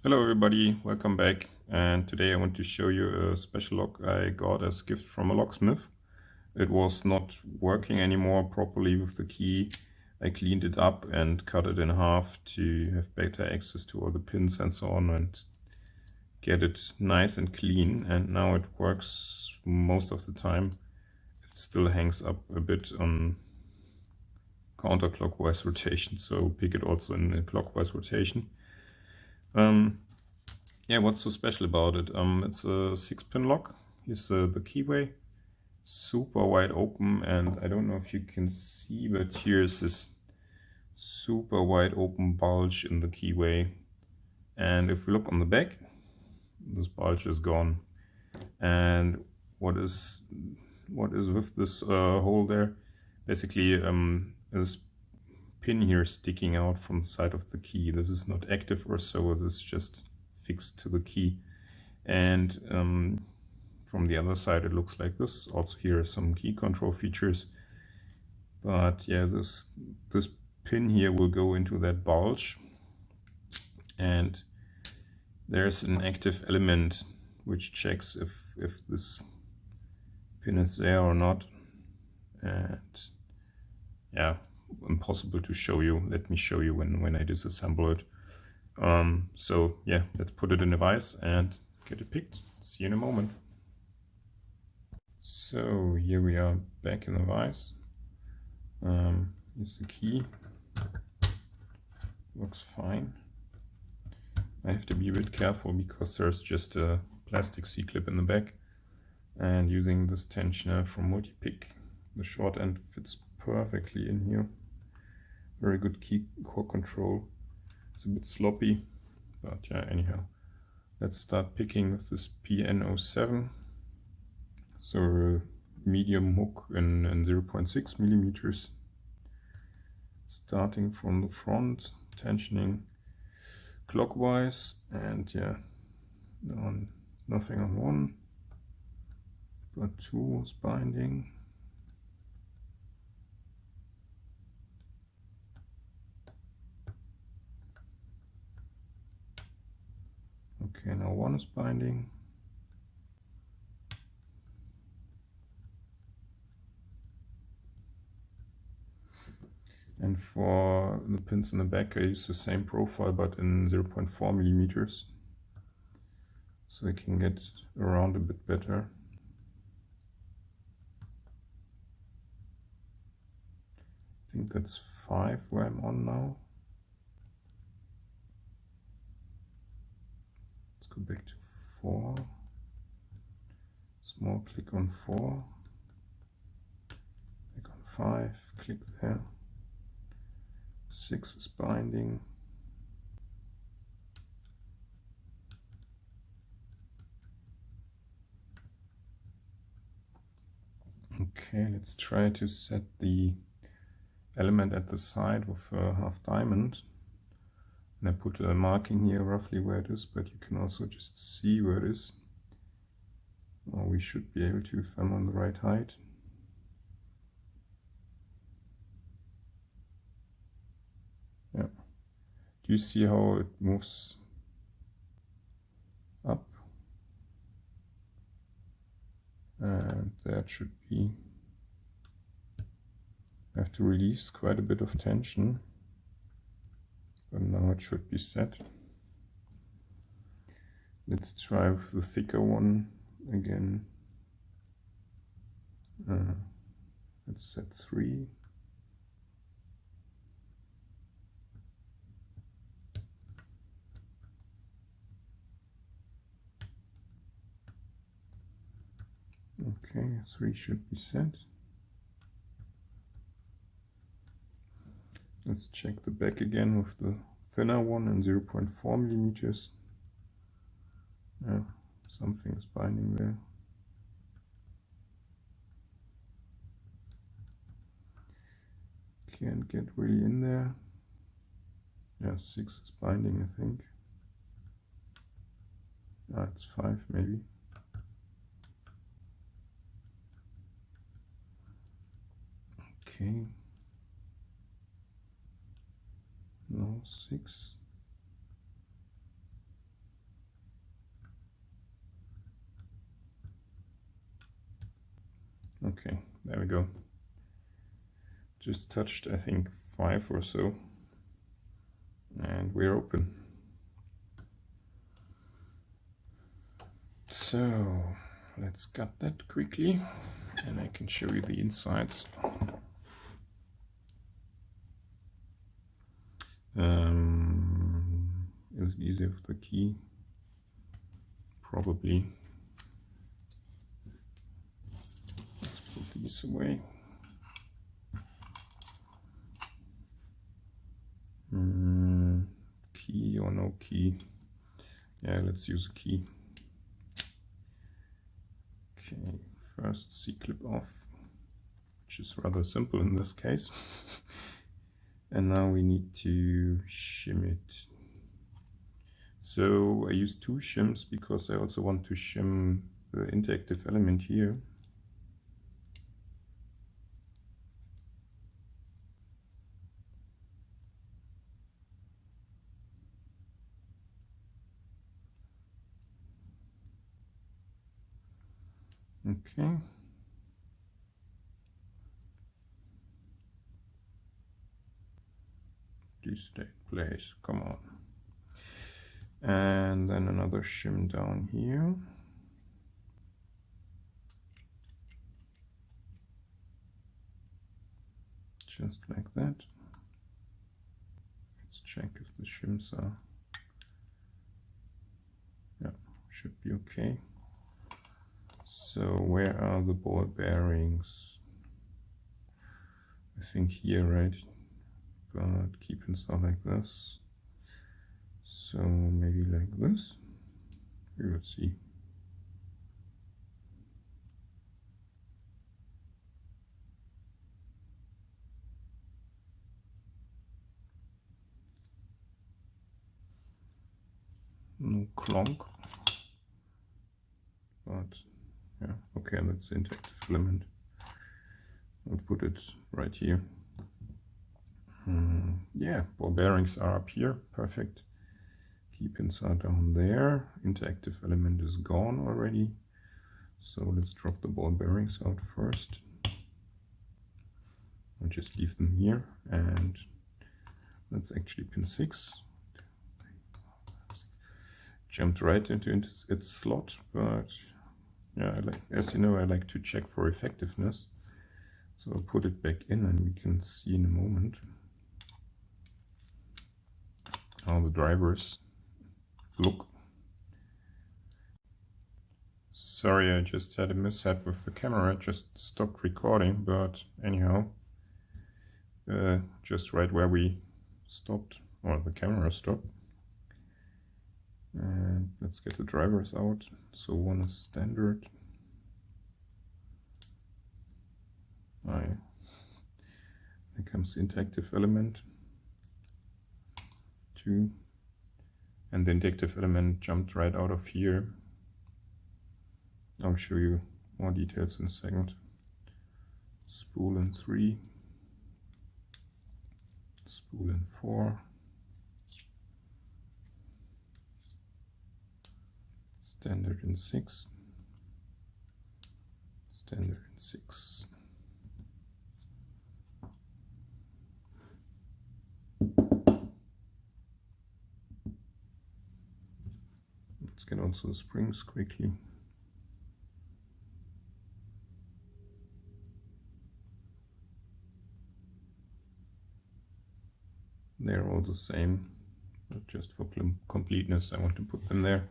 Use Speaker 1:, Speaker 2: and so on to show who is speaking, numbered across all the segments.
Speaker 1: Hello everybody, welcome back, and today I want to show you a special lock I got as a gift from a locksmith. It was not working anymore properly with the key. I cleaned it up and cut it in half to have better access to all the pins and so on and get it nice and clean, and now it works most of the time. It still hangs up a bit on counterclockwise rotation, so pick it also in a clockwise rotation. Yeah, what's so special about it? It's a 6-pin lock. Here's the keyway, super wide open, and I don't know if you can see, but here's this super wide open bulge in the keyway. And if we look on the back, this bulge is gone. And what is with this hole there? Basically, this pin here sticking out from the side of the key. This is not active or so. This is just fixed to the key. And from the other side it looks like this. Also here are some key control features, but yeah, this pin here will go into that bulge, and there's an active element which checks if this pin is there or not. And yeah, impossible to show you. Let me show you when I disassemble it. So yeah, let's put it in a vise and get it picked. See you in a moment. So here we are back in the vise. Here's the key. Works fine. I have to be a bit careful because there's just a plastic C-clip in the back, and using this tensioner from Multipick, the short end fits perfectly in here. Very good key core control. It's a bit sloppy, but yeah, anyhow. Let's start picking with this PN07. So a medium hook in 0.6 millimeters. Starting from the front, tensioning clockwise, and yeah, nothing on one, but two is binding. Okay, now one is binding. And for the pins in the back, I use the same profile but in 0.4 millimeters, so I can get around a bit better. I think that's 5 where I'm on now. Let's go back to 4. Small click on 4. Click on 5, click there. 6 is binding. Okay, let's try to set the element at the side with a half diamond. And I put a marking here roughly where it is, but you can also just see where it is. Or we should be able to if I'm on the right height. Yeah. Do you see how it moves up? And that should be, I have to release quite a bit of tension, but now it should be set. Let's try with the thicker one again. Let's set 3. Okay, 3 should be set. Let's check the back again with the thinner one in 0.4 millimeters. Yeah, something is binding there. Can't get really in there. Yeah, 6 is binding, I think. Ah, it's 5 maybe. Okay. No, 6. Okay, there we go. Just touched, I think, 5 or so, and we're open. So let's cut that quickly, and I can show you the insides. Is it easier with the key? Probably. Let's put these away. Key or no key? Yeah, let's use a key. Okay, first C-clip off, which is rather simple in this case. And now we need to shim it. So I use 2 shims because I also want to shim the interactive element here. Okay. Do stay in place, come on. And then another shim down here. Just like that. Let's check if the shims are, yeah, should be okay. So where are the ball bearings? I think here, right? But key pins are like this. So maybe like this. We will see. No clonk. But yeah, okay, that's the interactive filament. I'll put it right here. Yeah, ball bearings are up here, perfect. Key pins are down there. Interactive element is gone already. So let's drop the ball bearings out first. I'll just leave them here, and that's actually pin 6. Jumped right into its slot, but yeah, as you know, I like to check for effectiveness. So I'll put it back in, and we can see in a moment how the drivers look. Sorry, I just had a mishap with the camera. It just stopped recording, but anyhow, just right where we stopped, or the camera stopped. And let's get the drivers out. So one is standard. There comes the interactive element. 2. And the interactive element jumped right out of here. I'll show you more details in a second. Spool in 3. Spool in 4. Standard in 6. Standard in 6. Let's get also the springs quickly. They're all the same, but just for completeness, I want to put them there.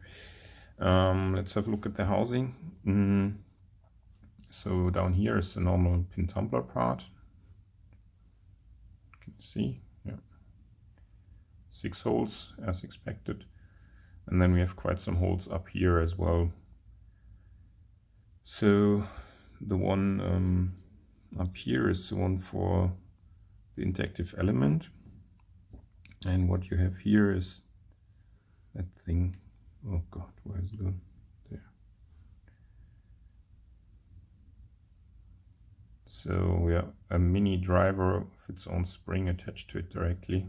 Speaker 1: Let's have a look at the housing. So down here is the normal pin tumbler part. You can see, yeah, 6 holes as expected. And then we have quite some holes up here as well. So the one up here is the one for the interactive element. And what you have here is that thing. Oh God, where is it going? There. So yeah, a mini driver with its own spring attached to it directly.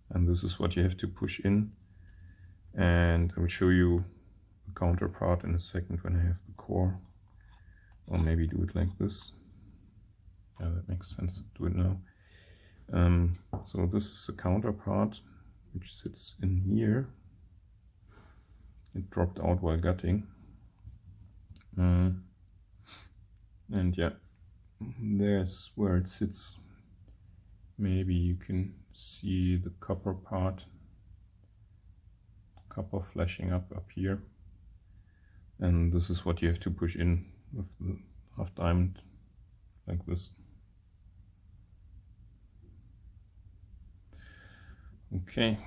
Speaker 1: And this is what you have to push in. And I will show you a counterpart in a second when I have the core, or maybe do it like this. Yeah, that makes sense. Do it now. So this is the counterpart which sits in here. It dropped out while gutting. And yeah, there's where it sits. Maybe you can see the copper part, copper flashing up here. And this is what you have to push in with the half diamond, like this. Okay.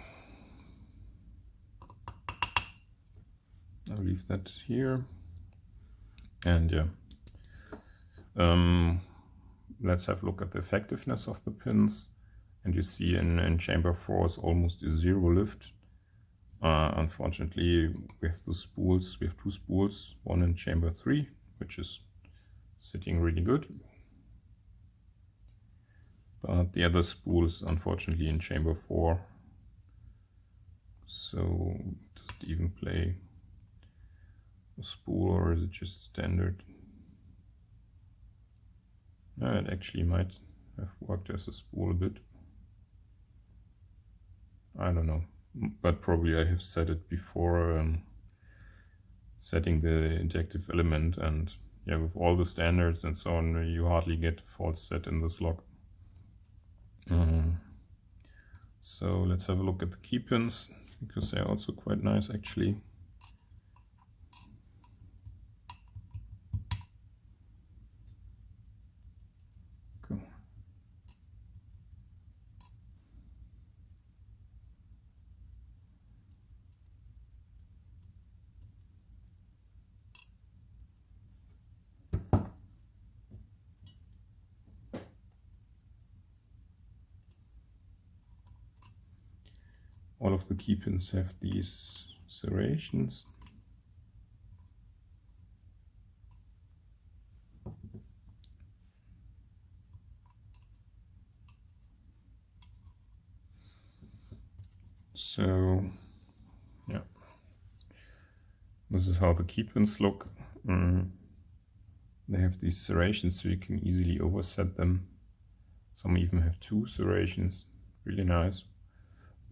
Speaker 1: I'll leave that here. And yeah, let's have a look at the effectiveness of the pins. And you see in chamber 4 is almost a zero lift. Unfortunately, we have the spools. We have two spools, one in chamber 3, which is sitting really good. But the other spool is unfortunately in chamber 4. So does it even play a spool, or is it just standard? It actually might have worked as a spool a bit. I don't know, but probably I have said it before, setting the injective element, and yeah, with all the standards and so on, you hardly get false set in this lock. So let's have a look at the key pins, because they're also quite nice actually. Cool. All of the key pins have these serrations. So yeah, this is how the key pins look. They have these serrations, so you can easily overset them. Some even have two serrations, really nice.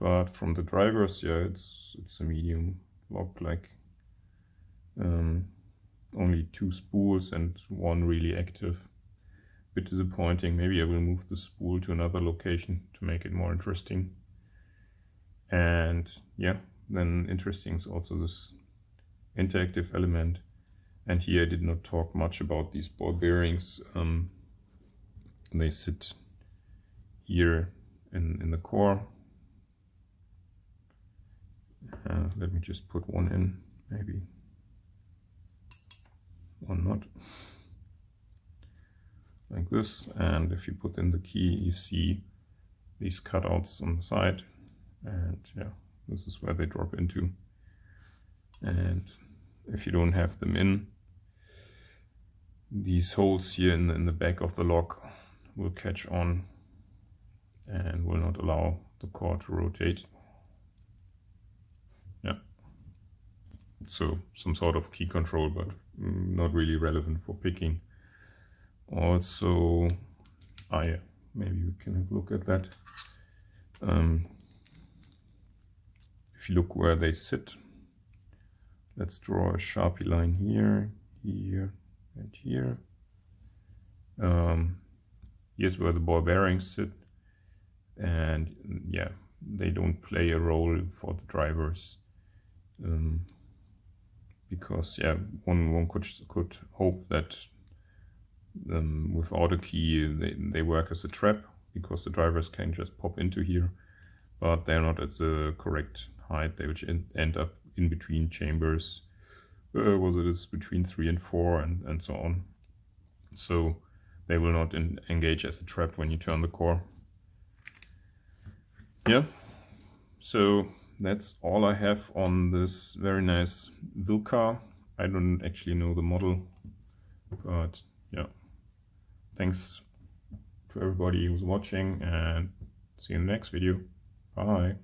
Speaker 1: But from the drivers, yeah, it's a medium lock, like only two spools and one really active. Bit disappointing. Maybe I will move the spool to another location to make it more interesting. And yeah, then interesting is also this interactive element. And here I did not talk much about these ball bearings. They sit here in the core. Let me just put one in, maybe one not, like this. And if you put in the key, you see these cutouts on the side, and yeah, this is where they drop into. And if you don't have them in, these holes here in the back of the lock will catch on and will not allow the core to rotate. Yeah, so some sort of key control, but not really relevant for picking. Also, yeah, maybe we can have a look at that. If you look where they sit, let's draw a Sharpie line here, here, and here. Here's where the ball bearings sit, and yeah, they don't play a role for the drivers, because yeah, one could hope that without a key they work as a trap, because the drivers can just pop into here, but they're not at the correct height. They would end up in between chambers, between 3 and 4 and so on. So they will not engage as a trap when you turn the core. Yeah, so that's all I have on this very nice Wilka. I don't actually know the model, but yeah, thanks to everybody who's watching, and see you in the next video. Bye.